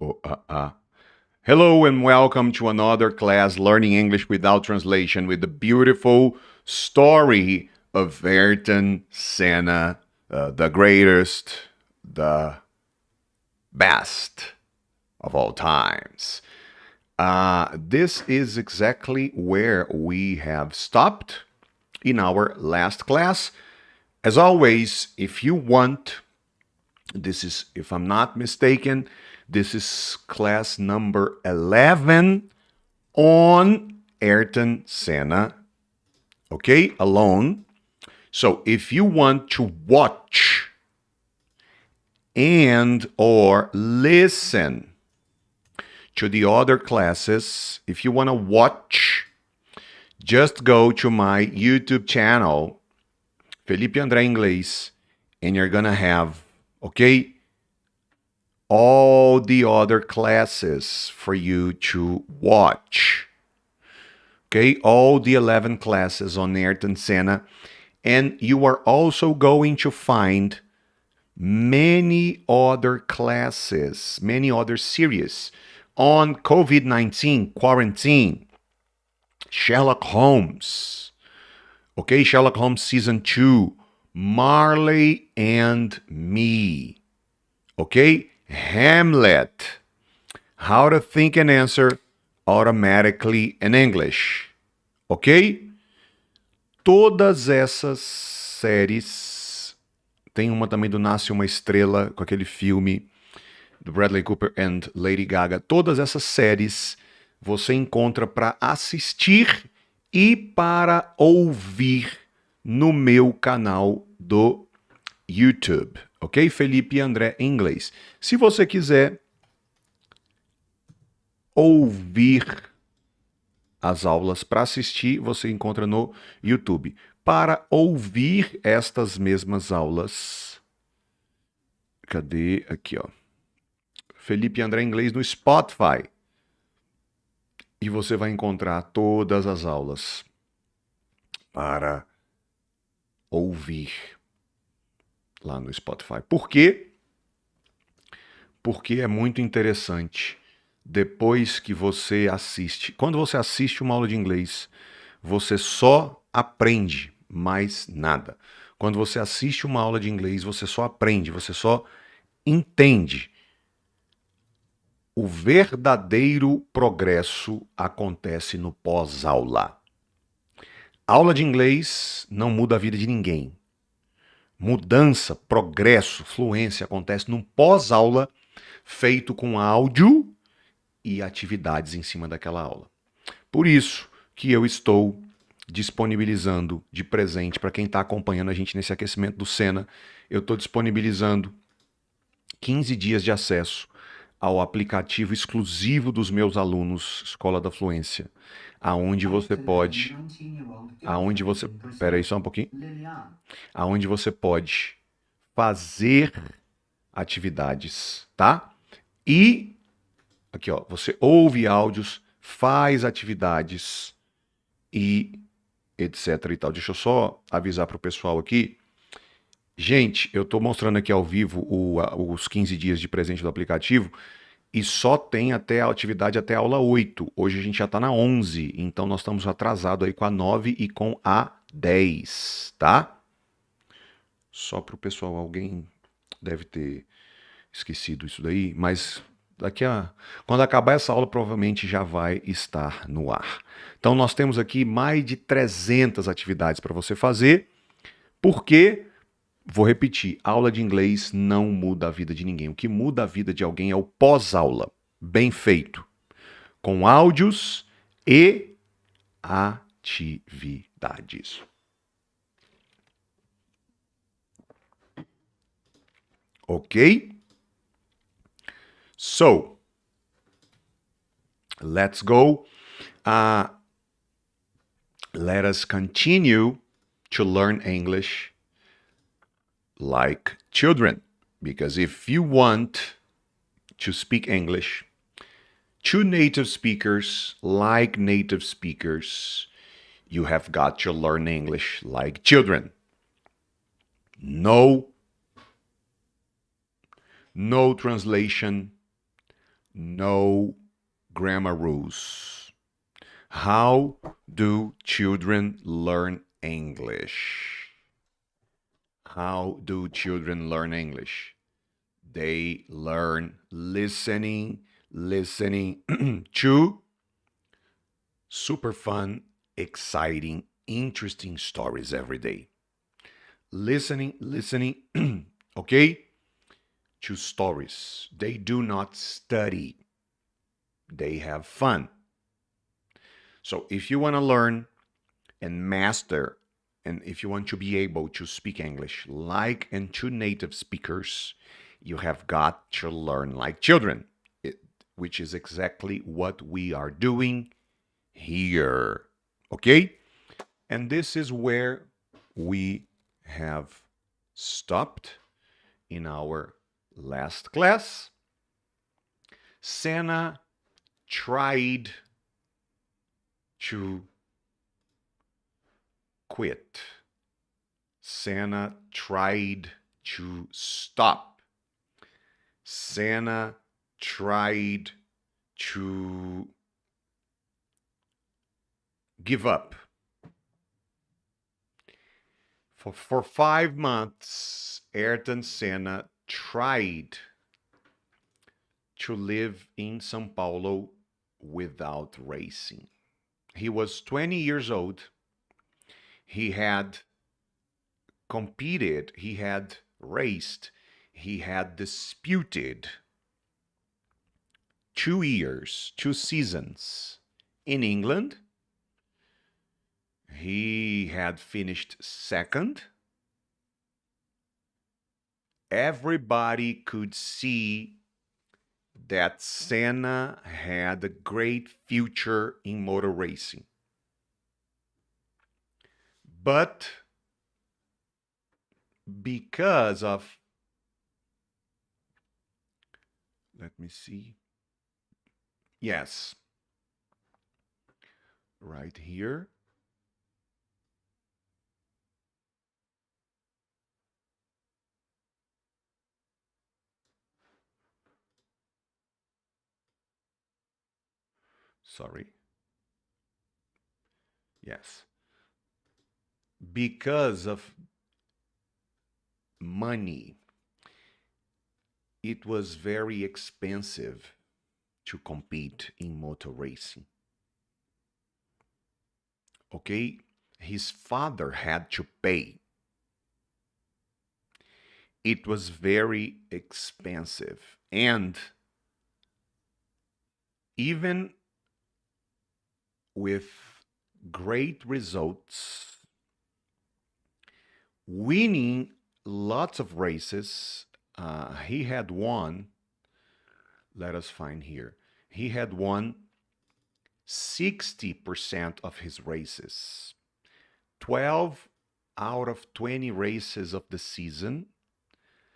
Oh, Hello and welcome to another class learning English without translation with the beautiful story of Ayrton Senna, the greatest, the best of all times. This is exactly where we have stopped in our last class. As always, if you want, this is, if I'm not mistaken, this is class number 11 on Ayrton Senna, okay, alone. So if you want to watch and or listen to the other classes, if you want to watch, just go to my YouTube channel, Felipe André Inglês, and you're gonna have, okay, all the other classes for you to watch. Okay, all the 11 classes on Ayrton Senna. And you are also going to find many other classes, many other series on COVID-19, quarantine, Sherlock Holmes, okay, Sherlock Holmes Season 2, Marley and Me, okay, Hamlet, How to Think and Answer Automatically in English, ok? Todas essas séries, tem uma também do Nasce uma Estrela, com aquele filme do Bradley Cooper and Lady Gaga. Todas essas séries você encontra para assistir e para ouvir no meu canal do YouTube, ok? Felipe André em inglês. Se você quiser ouvir as aulas para assistir, você encontra no YouTube. Para ouvir estas mesmas aulas, cadê? Aqui, ó. Felipe André Inglês no Spotify. E você vai encontrar todas as aulas para ouvir lá no Spotify. Por quê? Porque é muito interessante. Depois que você assiste, quando você assiste uma aula de inglês, você só aprende, mais nada. Quando você assiste uma aula de inglês, você só aprende, você só entende. O verdadeiro progresso acontece no pós-aula. Aula de inglês não muda a vida de ninguém. Mudança, progresso, fluência acontece num pós-aula feito com áudio e atividades em cima daquela aula. Por isso que eu estou disponibilizando de presente para quem está acompanhando a gente nesse aquecimento do Senna, eu estou disponibilizando 15 dias de acesso ao aplicativo exclusivo dos meus alunos Escola da Fluência, aonde você pode, espera aí só um pouquinho, aonde você pode fazer atividades, tá? E aqui, ó, você ouve áudios, faz atividades e etc e tal. Deixa eu só avisar para o pessoal aqui. Gente, eu estou mostrando aqui ao vivo os 15 dias de presente do aplicativo e só tem até a atividade até a aula 8. Hoje a gente já está na 11, então nós estamos atrasados aí com a 9 e com a 10, tá? Só para o pessoal, alguém deve ter esquecido isso daí, mas quando acabar essa aula, provavelmente já vai estar no ar. Então, nós temos aqui mais de 300 atividades para você fazer, porque, vou repetir, aula de inglês não muda a vida de ninguém. O que muda a vida de alguém é o pós-aula, bem feito, com áudios e atividades. Ok? So, let's go. Let us continue to learn English like children. Because if you want to speak English to native speakers like native speakers, you have got to learn English like children. No translation, no grammar rules. How do children learn English? How do children learn English? They learn listening to super fun, exciting, interesting stories every day. Listening, okay, to stories. They do not study, they have fun. So if you want to learn and master, and if you want to be able to speak English like and to native speakers, you have got to learn like children, which is exactly what we are doing here. Okay? And this is where we have stopped in our last class. Senna tried to quit. Senna tried to stop. Senna tried to give up. For 5 months, Ayrton Senna tried to live in São Paulo without racing. He was 20 years old. He had competed, he had raced, he had disputed 2 years, 2 seasons in England. He had finished second. Everybody could see that Senna had a great future in motor racing. But because of, let me see, yes, right here, sorry, yes, because of money, it was very expensive to compete in motor racing. Okay, his father had to pay. It was very expensive, and even with great results, winning lots of races, he had won, let us find here, he had won 60% of his races. 12 out of 20 races of the season,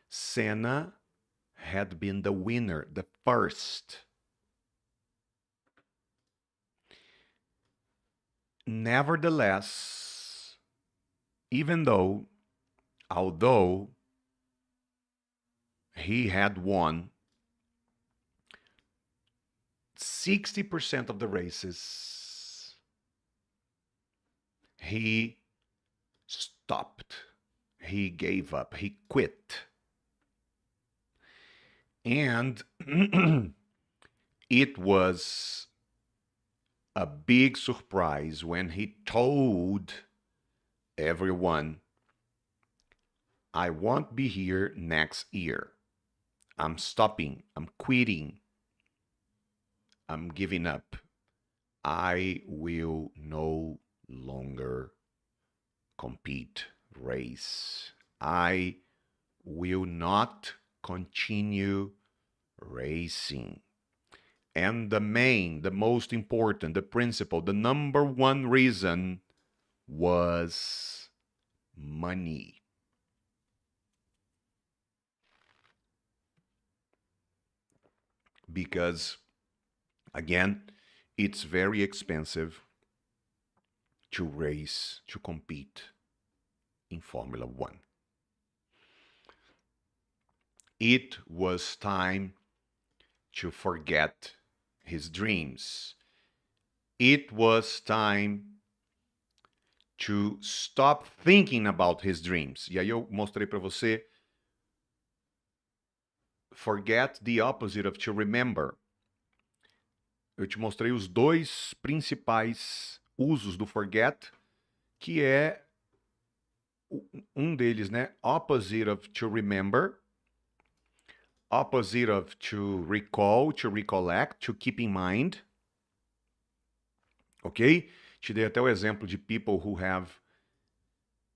Senna had been the winner, the first. Nevertheless, although he had won 60% of the races, he stopped. He gave up. He quit. And it was a big surprise when he told everyone, I won't be here next year. I'm stopping. I'm quitting. I'm giving up. I will no longer compete, race. I will not continue racing. And the most important, the principal, the number one reason was money. Because, again, it's very expensive to race, to compete in Formula One. It was time to forget his dreams. It was time to stop thinking about his dreams. E aí eu mostrei para você forget the opposite of to remember. Eu te mostrei os dois principais usos do forget, que é um deles, né? Opposite of to remember, opposite of to recall, to recollect, to keep in mind. Ok? Te dei até o exemplo de people who have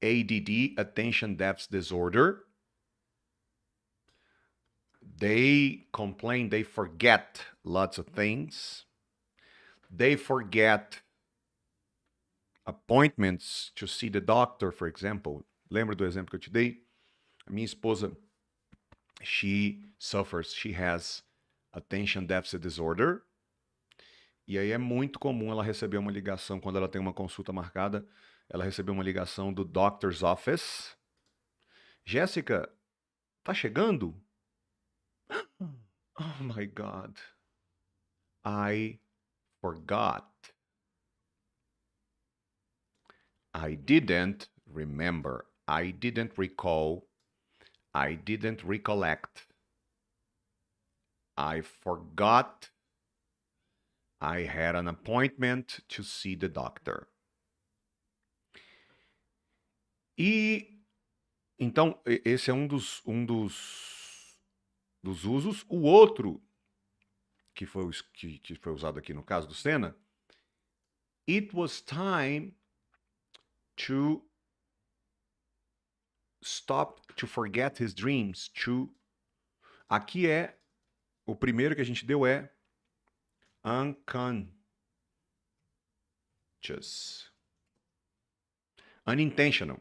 ADD, Attention Deficit Disorder. They complain, they forget lots of things. They forget appointments to see the doctor, for example. Lembra do exemplo que eu te dei? A minha esposa, she has attention deficit disorder. E aí é muito comum ela receber uma ligação, quando ela tem uma consulta marcada, ela recebeu uma ligação do doctor's office. Jéssica, tá chegando? Oh my God. I forgot. I didn't remember. I didn't recall. I didn't recollect. I forgot. I had an appointment to see the doctor. E então esse é um dos usos. O outro que foi usado aqui no caso do Senna, it was time to stop to forget his dreams. Aqui é o primeiro que a gente deu é unconscious, unintentional.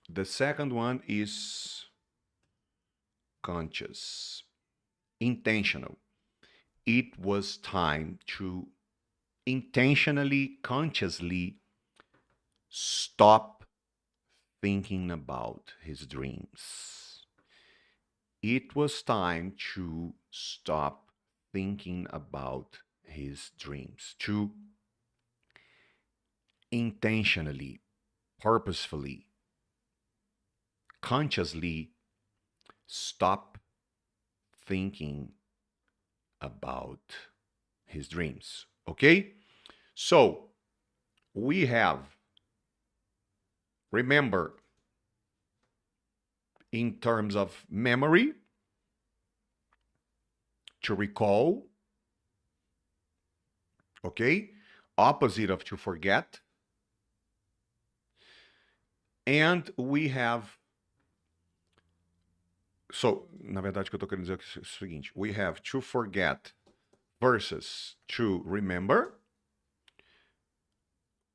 The second one is conscious, intentional. It was time to intentionally, consciously stop thinking about his dreams. It was time to stop thinking about his dreams. To intentionally, purposefully, consciously stop thinking about his dreams. Okay? So, we have, remember, in terms of memory, to recall, okay? Opposite of to forget. And we have, so, na verdade, o que eu estou querendo dizer é o seguinte, we have to forget versus to remember,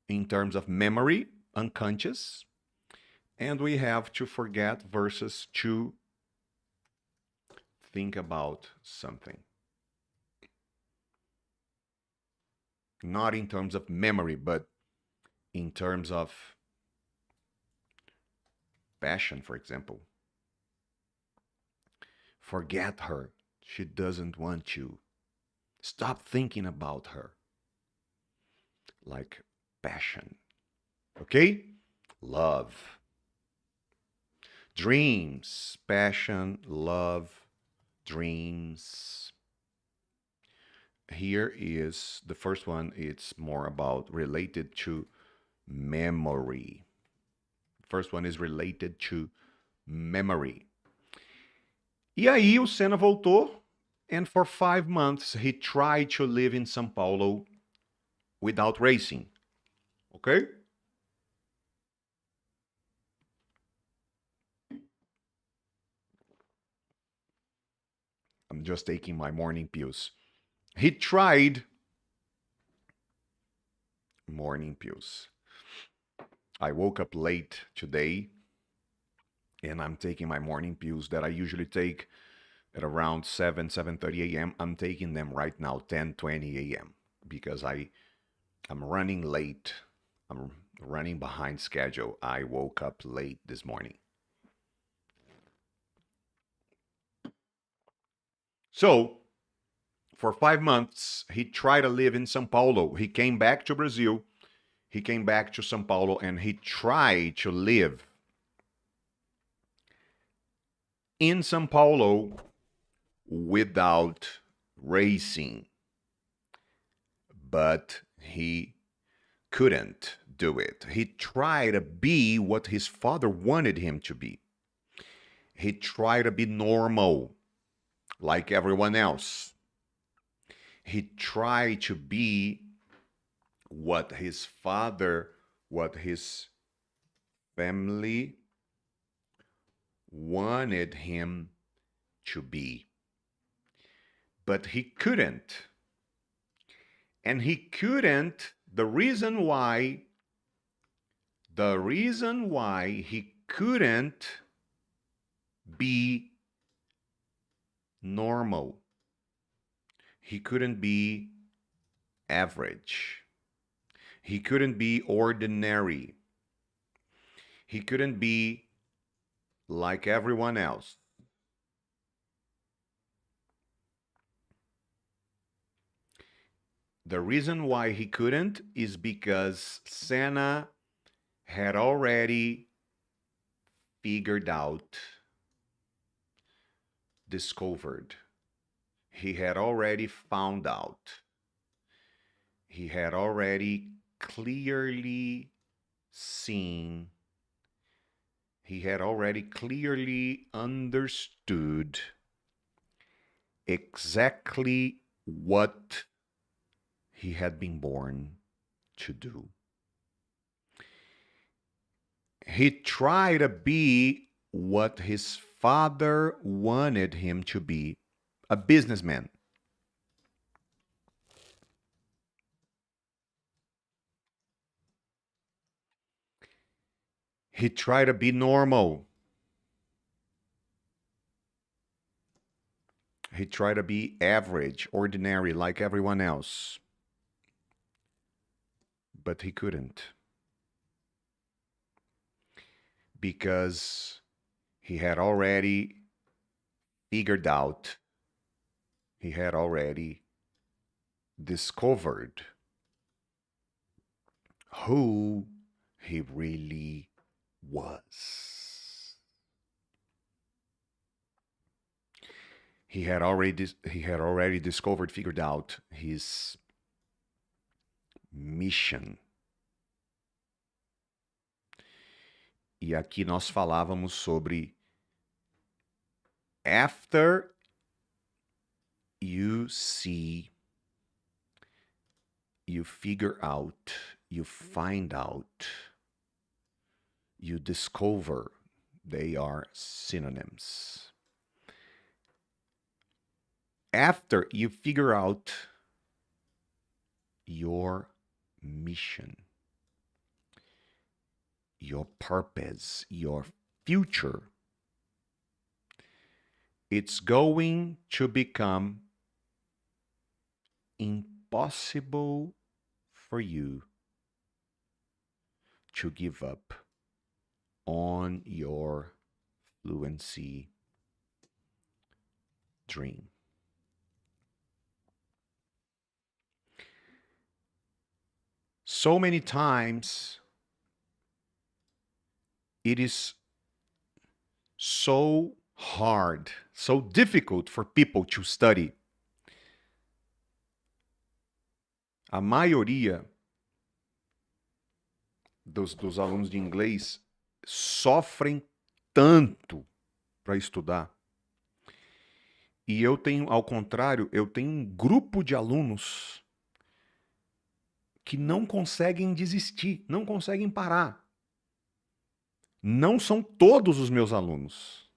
in terms of memory, unconscious, and we have to forget versus to think about something. Not in terms of memory, but in terms of passion, for example. Forget her. She doesn't want you. Stop thinking about her. Like passion. Okay? Love. Dreams. Passion, love, dreams. Here is the first one. It's more about related to memory. First one is related to memory. E aí o Senna voltou, and for 5 months he tried to live in São Paulo without racing. Okay? I'm just taking my morning pills. He tried morning pills. I woke up late today, and I'm taking my morning pills that I usually take at around 7:30 a.m. I'm taking them right now, 10:20 a.m. because I'm running late. I'm running behind schedule. I woke up late this morning. So, for 5 months, he tried to live in São Paulo. He came back to Brazil. He came back to São Paulo and he tried to live in São Paulo without racing. But he couldn't do it. He tried to be what his father wanted him to be. He tried to be normal, like everyone else. He tried to be what his father, what his family wanted him to be. But he couldn't. And he couldn't, the reason why he couldn't be normal. He couldn't be average. He couldn't be ordinary. He couldn't be like everyone else. The reason why he couldn't is because Senna had already figured out, discovered. He had already found out. He had already clearly seen. He had already clearly understood exactly what he had been born to do. He tried to be what his father wanted him to be, a businessman. He tried to be normal. He tried to be average, ordinary, like everyone else. But he couldn't. Because he had already figured out, he had already discovered who he really was. He had already discovered, figured out his mission. E aqui nós falávamos sobre after you see, you figure out, you find out, you discover, they are synonyms. After you figure out your mission, your purpose, your future, it's going to become impossible for you to give up on your fluency dream. So many times, it is so hard, so difficult for people to study. A maioria dos alunos de inglês sofrem tanto para estudar. E eu tenho, ao contrário, eu tenho um grupo de alunos que não conseguem desistir, não conseguem parar. Não são todos os meus alunos.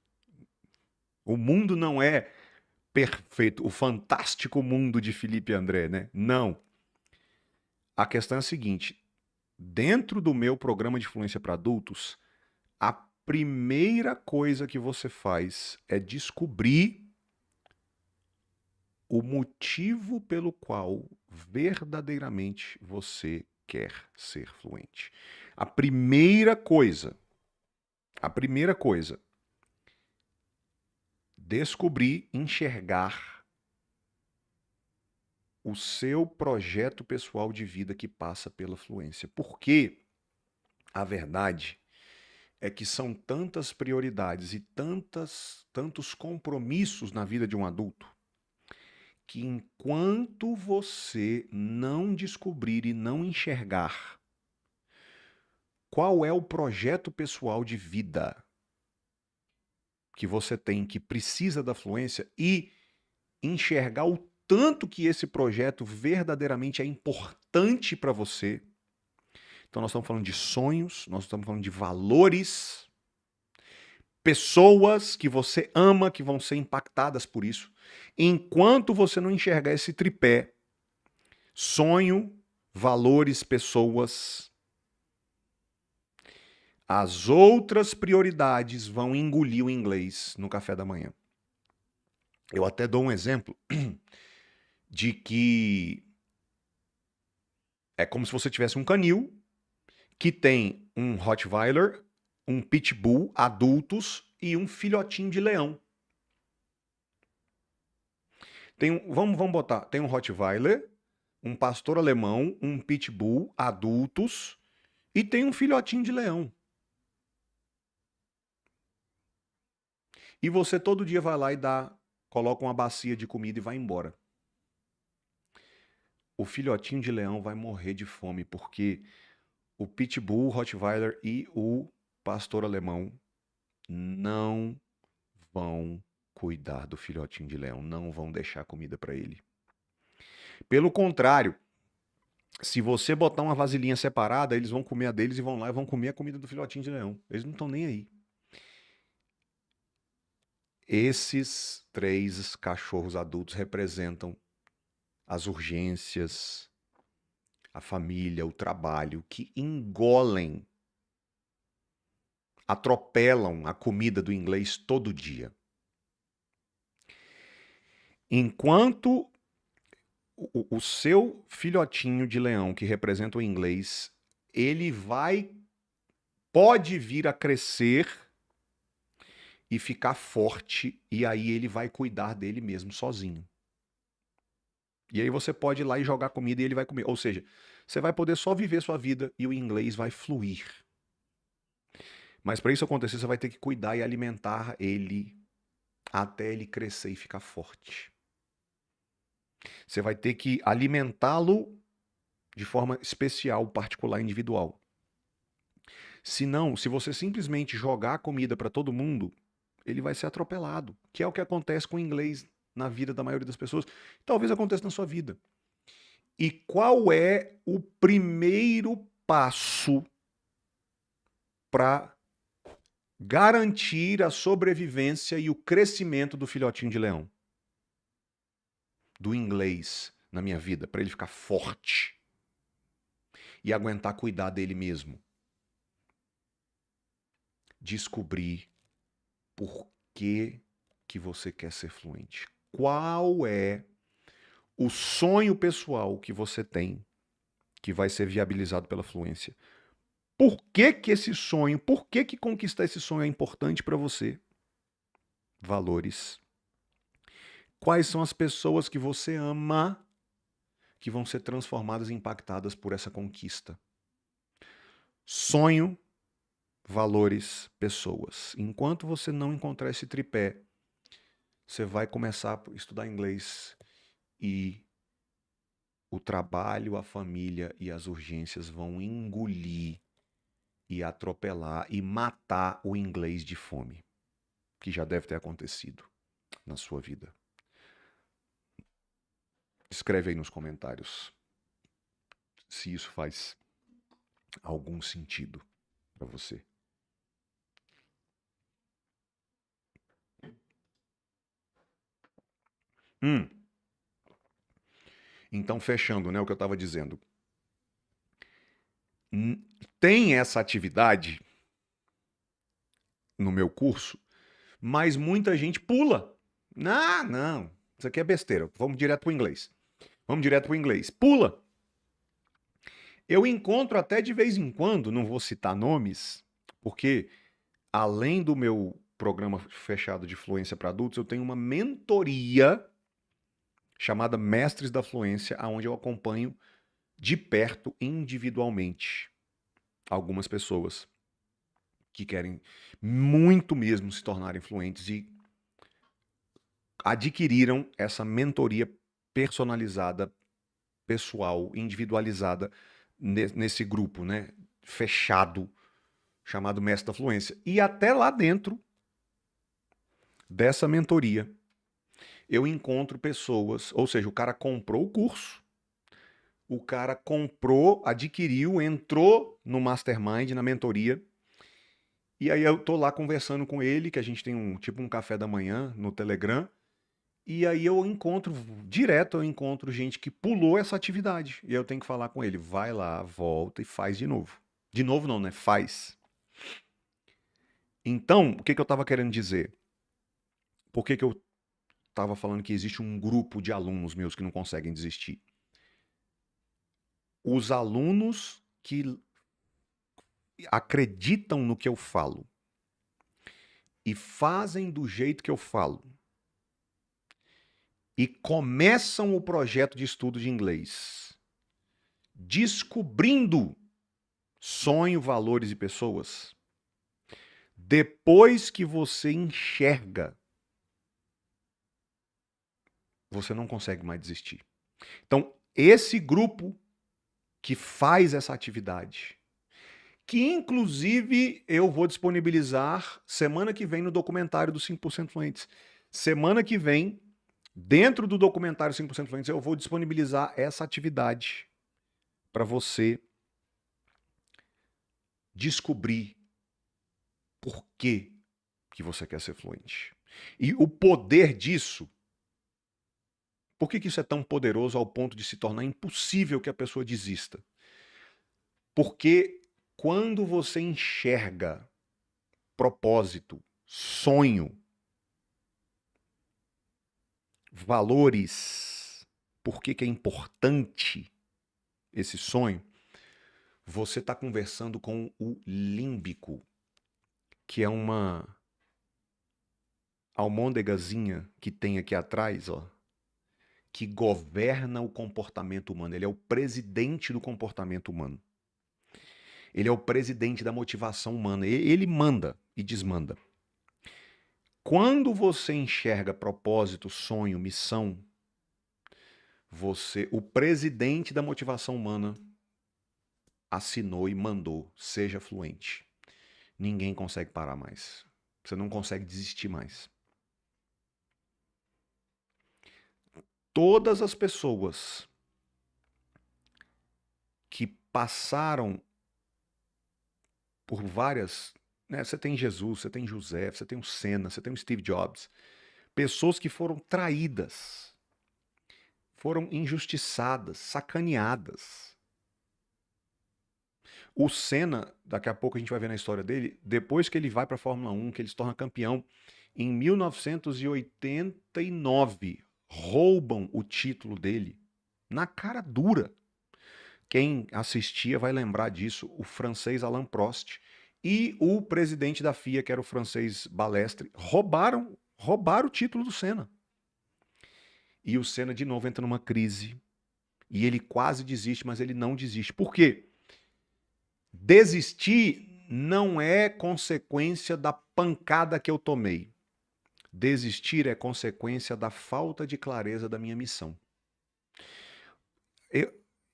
O mundo não é perfeito, o fantástico mundo de Felipe e André, né? Não. A questão é a seguinte, dentro do meu programa de fluência para adultos, a primeira coisa que você faz é descobrir o motivo pelo qual verdadeiramente você quer ser fluente. A primeira coisa, descobrir, enxergar o seu projeto pessoal de vida que passa pela fluência. Porque a verdade é que são tantas prioridades e tantos compromissos na vida de um adulto que enquanto você não descobrir e não enxergar qual é o projeto pessoal de vida que você tem, que precisa da fluência, e enxergar o tanto que esse projeto verdadeiramente é importante para você. Então nós estamos falando de sonhos, nós estamos falando de valores, pessoas que você ama que vão ser impactadas por isso. Enquanto você não enxergar esse tripé, sonho, valores, pessoas, as outras prioridades vão engolir o inglês no café da manhã. Eu até dou um exemplo de que é como se você tivesse um canil que tem um Rottweiler, um Pitbull, adultos e um filhotinho de leão. Vamos botar, tem um Rottweiler, um pastor alemão, um Pitbull, adultos e tem um filhotinho de leão. E você todo dia vai lá e coloca uma bacia de comida e vai embora. O filhotinho de leão vai morrer de fome porque o Pitbull, o Rottweiler e o pastor alemão não vão cuidar do filhotinho de leão, não vão deixar comida para ele. Pelo contrário, se você botar uma vasilhinha separada, eles vão comer a deles e vão lá e vão comer a comida do filhotinho de leão. Eles não estão nem aí. Esses 3 cachorros adultos representam as urgências, a família, o trabalho, que engolem, atropelam a comida do inglês todo dia. Enquanto o seu filhotinho de leão, que representa o inglês, ele pode vir a crescer e ficar forte, e aí ele vai cuidar dele mesmo sozinho. E aí você pode ir lá e jogar comida e ele vai comer. Ou seja, você vai poder só viver sua vida e o inglês vai fluir. Mas para isso acontecer, você vai ter que cuidar e alimentar ele até ele crescer e ficar forte. Você vai ter que alimentá-lo de forma especial, particular, individual. Se não, se você simplesmente jogar comida para todo mundo, ele vai ser atropelado, que é o que acontece com o inglês na vida da maioria das pessoas. Talvez aconteça na sua vida. E qual é o primeiro passo para garantir a sobrevivência e o crescimento do filhotinho de leão? Do inglês na minha vida, para ele ficar forte e aguentar cuidar dele mesmo. Descobrir por que você quer ser fluente. Qual é o sonho pessoal que você tem que vai ser viabilizado pela fluência? Por que esse sonho, por que conquistar esse sonho é importante para você? Valores. Quais são as pessoas que você ama que vão ser transformadas e impactadas por essa conquista? Sonho, valores, pessoas. Enquanto você não encontrar esse tripé, você vai começar a estudar inglês e o trabalho, a família e as urgências vão engolir e atropelar e matar o inglês de fome, que já deve ter acontecido na sua vida. Escreve aí nos comentários se isso faz algum sentido para você. Então, fechando, né, o que eu estava dizendo. Tem essa atividade no meu curso, mas muita gente pula. Não, isso aqui é besteira. Vamos direto para o inglês. Pula. Eu encontro até de vez em quando, não vou citar nomes, porque além do meu programa fechado de fluência para adultos, eu tenho uma mentoria chamada Mestres da Fluência, onde eu acompanho de perto, individualmente, algumas pessoas que querem muito mesmo se tornarem fluentes e adquiriram essa mentoria personalizada, pessoal, individualizada nesse grupo, né, fechado, chamado Mestre da Fluência. E até lá dentro dessa mentoria, eu encontro pessoas, ou seja, o cara comprou o curso, o cara comprou, adquiriu, entrou no mastermind, na mentoria, e aí eu tô lá conversando com ele, que a gente tem um café da manhã no Telegram, e aí eu encontro, direto eu encontro gente que pulou essa atividade, e eu tenho que falar com ele, vai lá, volta e faz de novo. De novo não, né? Faz. Então, o que eu estava querendo dizer? Por que eu estava falando que existe um grupo de alunos meus que não conseguem desistir? Os alunos que acreditam no que eu falo e fazem do jeito que eu falo e começam o projeto de estudo de inglês descobrindo sonho, valores e pessoas, depois que você enxerga, você não consegue mais desistir. Então, esse grupo que faz essa atividade, que inclusive eu vou disponibilizar semana que vem no documentário dos 5% Fluentes. Semana que vem, dentro do documentário 5% Fluentes, eu vou disponibilizar essa atividade para você descobrir por que você quer ser fluente. E o poder disso, por que isso é tão poderoso ao ponto de se tornar impossível que a pessoa desista? Porque quando você enxerga propósito, sonho, valores, por que é importante esse sonho, você está conversando com o límbico, que é uma almôndegazinha que tem aqui atrás, ó, que governa o comportamento humano. Ele é o presidente do comportamento humano. Ele é o presidente da motivação humana. Ele manda e desmanda. Quando você enxerga propósito, sonho, missão, o presidente da motivação humana assinou e mandou, seja fluente. Ninguém consegue parar mais. Você não consegue desistir mais. Todas as pessoas que passaram por várias, né? Você tem Jesus, você tem José, você tem o Senna, você tem o Steve Jobs. Pessoas que foram traídas, foram injustiçadas, sacaneadas. O Senna, daqui a pouco a gente vai ver na história dele, depois que ele vai para a Fórmula 1, que ele se torna campeão, em 1989, roubam o título dele na cara dura. Quem assistia vai lembrar disso, o francês Alain Prost e o presidente da FIA, que era o francês Balestre, roubaram o título do Senna. E o Senna de novo entra numa crise e ele quase desiste, mas ele não desiste. Por quê? Desistir não é consequência da pancada que eu tomei. Desistir é consequência da falta de clareza da minha missão.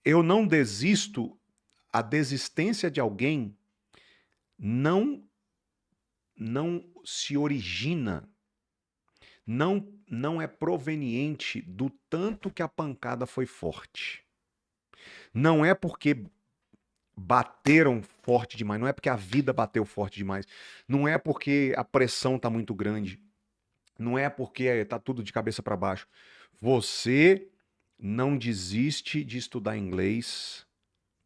Eu não desisto, a desistência de alguém não se origina, não é proveniente do tanto que a pancada foi forte. Não é porque bateram forte demais, não é porque a vida bateu forte demais, não é porque a pressão está muito grande, não é porque está tudo de cabeça para baixo. Você não desiste de estudar inglês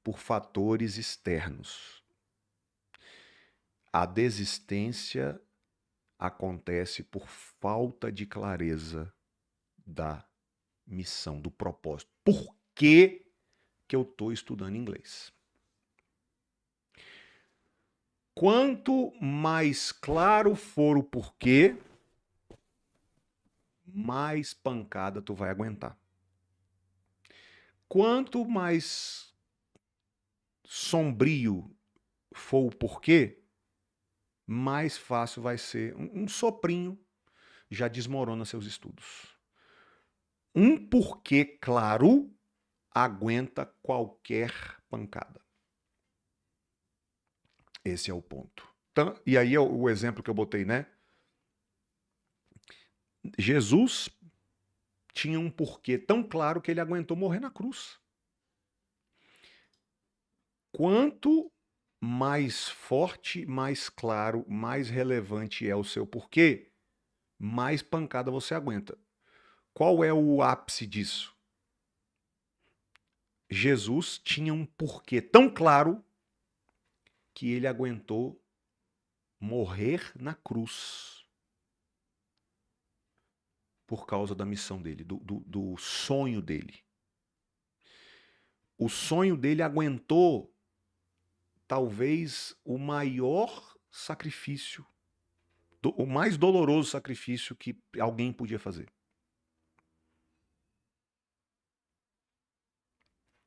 por fatores externos. A desistência acontece por falta de clareza da missão, do propósito. Por que eu estou estudando inglês? Quanto mais claro for o porquê, mais pancada tu vai aguentar. Quanto mais sombrio for o porquê, mais fácil vai ser. Um soprinho já desmorona seus estudos. Um porquê claro aguenta qualquer pancada. Esse é o ponto. Então, e aí é o exemplo que eu botei, né? Jesus tinha um porquê tão claro que ele aguentou morrer na cruz. Quanto mais forte, mais claro, mais relevante é o seu porquê, mais pancada você aguenta. Qual é o ápice disso? Jesus tinha um porquê tão claro que ele aguentou morrer na cruz por causa da missão dele, do sonho dele. O sonho dele aguentou talvez o maior sacrifício, o mais doloroso sacrifício que alguém podia fazer.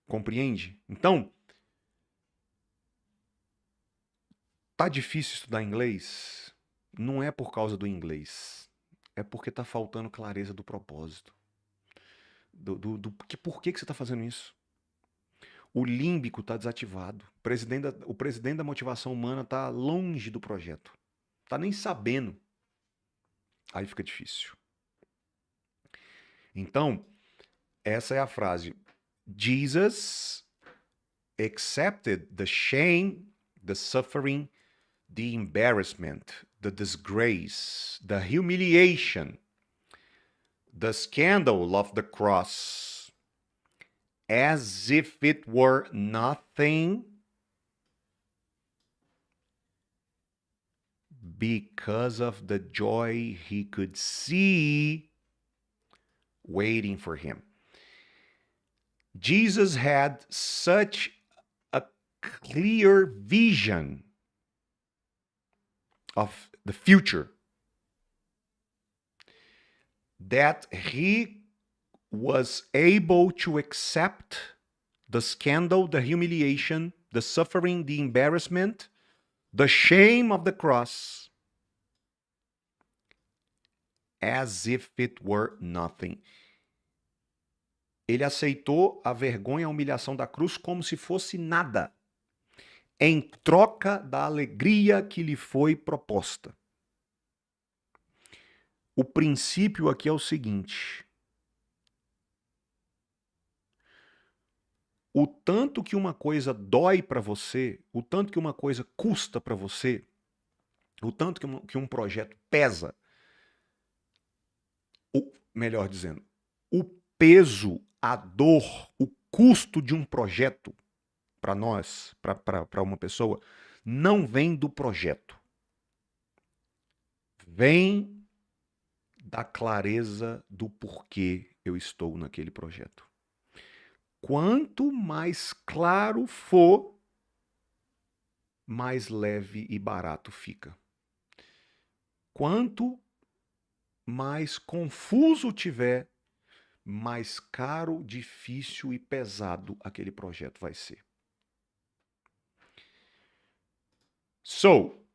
Compreende? Então, tá difícil estudar inglês? Não é por causa do inglês. É porque tá faltando clareza do propósito. Por que você está fazendo isso? O límbico está desativado. O presidente da motivação humana está longe do projeto. Tá nem sabendo. Aí fica difícil. Então, essa é a frase. Jesus accepted the shame, the suffering, the embarrassment, the disgrace, the humiliation, the scandal of the cross, as if it were nothing, because of the joy he could see waiting for him. Jesus had such a clear vision of the future that he was able to accept the scandal, the humiliation, the suffering, the embarrassment, the shame of the cross, as if it were nothing. Ele aceitou a vergonha e a humilhação da cruz como se fosse nada, em troca da alegria que lhe foi proposta. O princípio aqui é o seguinte: o tanto que uma coisa dói para você, o tanto que uma coisa custa para você, o tanto que um projeto pesa, melhor dizendo, o peso, a dor, o custo de um projeto para nós, para uma pessoa, não vem do projeto. Vem da clareza do porquê eu estou naquele projeto. Quanto mais claro for, mais leve e barato fica. Quanto mais confuso tiver, mais caro, difícil e pesado aquele projeto vai ser. So,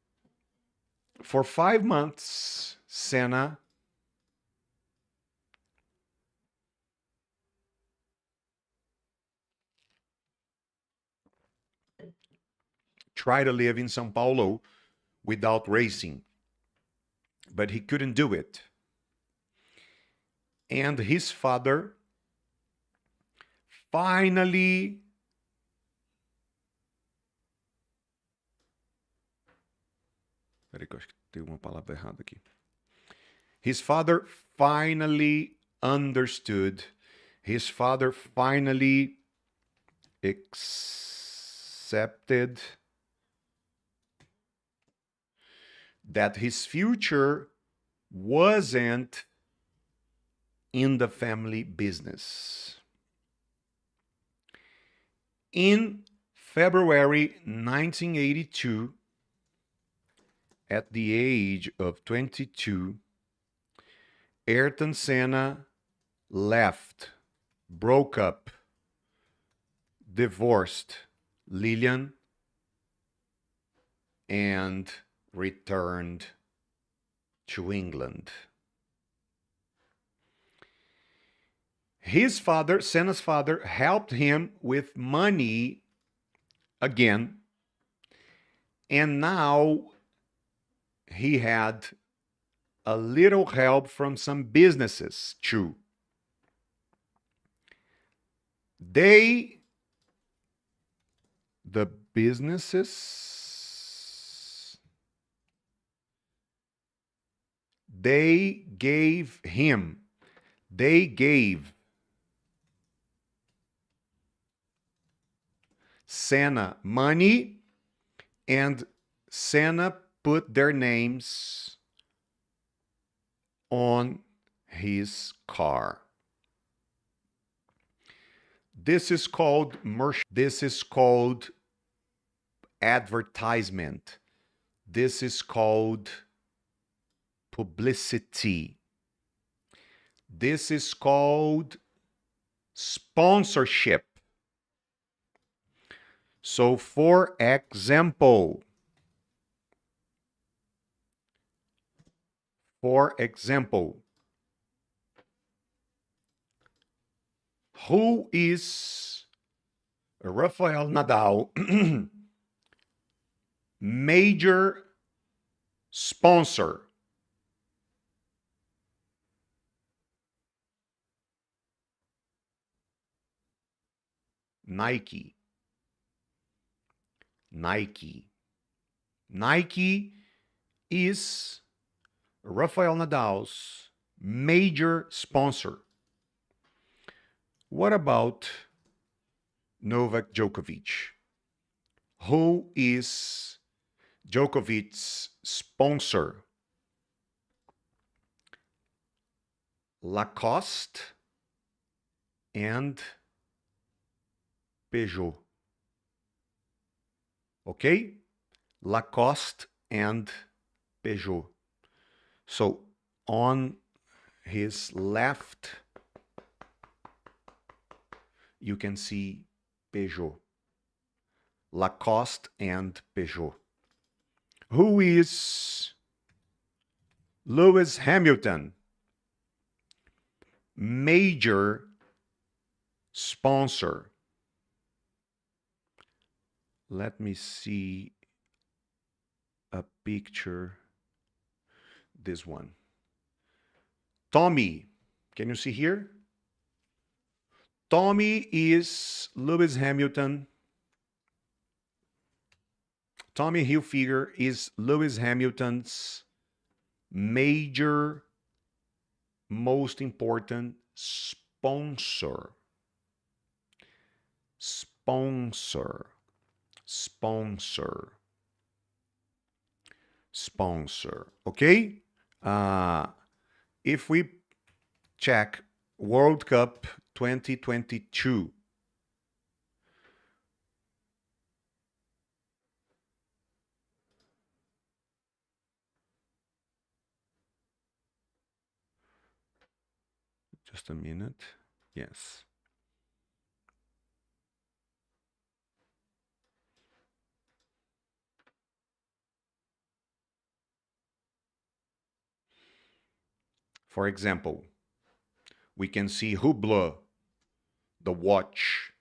for 5 months, Senna tried to live in São Paulo without racing, but he couldn't do it. And his father finally Peraí que eu acho que tem uma palavra errada aqui. His father finally understood. His father finally accepted that his future wasn't in the family business. In February 1982, at the age of 22, Ayrton Senna left, broke up divorced Lillian and returned to England. His father, Senna's father, helped him with money again, and now he had a little help from some businesses too. The businesses, they gave Senna money, and Senna put their names on his car. This is called advertisement. This is called publicity. This is called sponsorship. So, for example, who is Rafael Nadal major sponsor? Nike. Nike is Rafael Nadal's major sponsor. What about Novak Djokovic? Who is Djokovic's sponsor? Lacoste and Peugeot. Okay? Lacoste and Peugeot. So on his left, you can see Peugeot. Lacoste and Peugeot. Who is Lewis Hamilton? Major sponsor. Let me see a picture. This one. Tommy. Can you see here? Tommy is Lewis Hamilton. Tommy Hilfiger is Lewis Hamilton's major, most important sponsor. Sponsor. Okay? If we check World Cup 2022, just a minute. Yes. For example, we can see Hublot, the watch,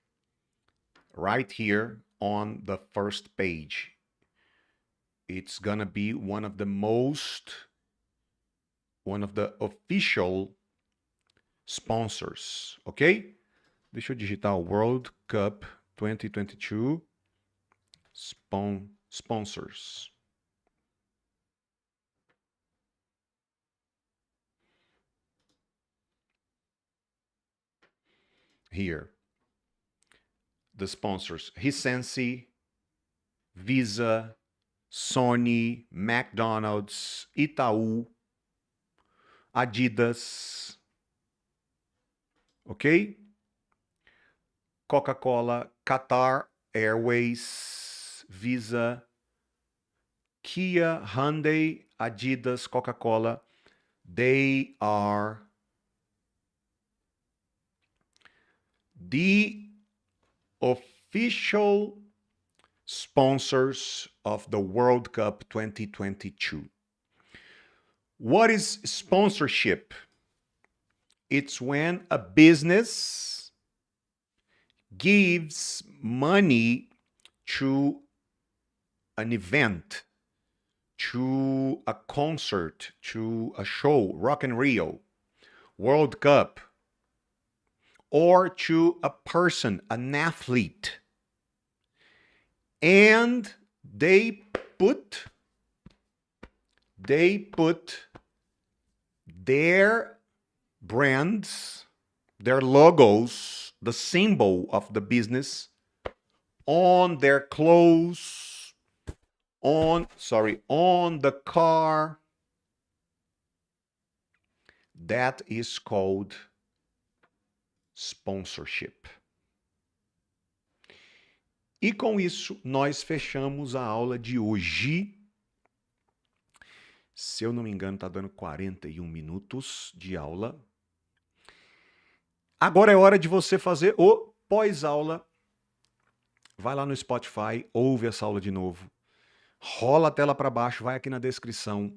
right here on the first page. It's gonna be one of the official sponsors, ok? Deixa eu digitar World Cup 2022 sponsors. Here, the sponsors: Hisense, Visa, Sony, McDonald's, Itaú, Adidas, ok? Coca-Cola, Qatar Airways, Visa, Kia, Hyundai, Adidas, Coca-Cola. They are the official sponsors of the World Cup 2022. What is sponsorship? It's when a business gives money to an event, to a concert, to a show, Rock in Rio, World Cup, or to a person, an athlete. And they put their brands, their logos, the symbol of the business on their clothes, on the car. That is called sponsorship. E com isso, nós fechamos a aula de hoje. Se eu não me engano, está dando 41 minutos de aula. Agora é hora de você fazer o pós-aula. Vai lá no Spotify, ouve essa aula de novo. Rola a tela para baixo, vai aqui na descrição.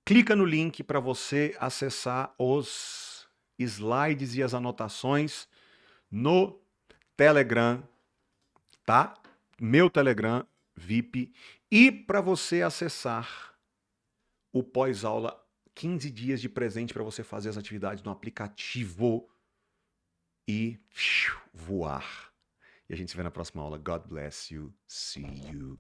Clica no link para você acessar os slides e as anotações no Telegram, tá? Meu Telegram VIP. E para você acessar o pós-aula, 15 dias de presente para você fazer as atividades no aplicativo e voar. E a gente se vê na próxima aula. God bless you. See you.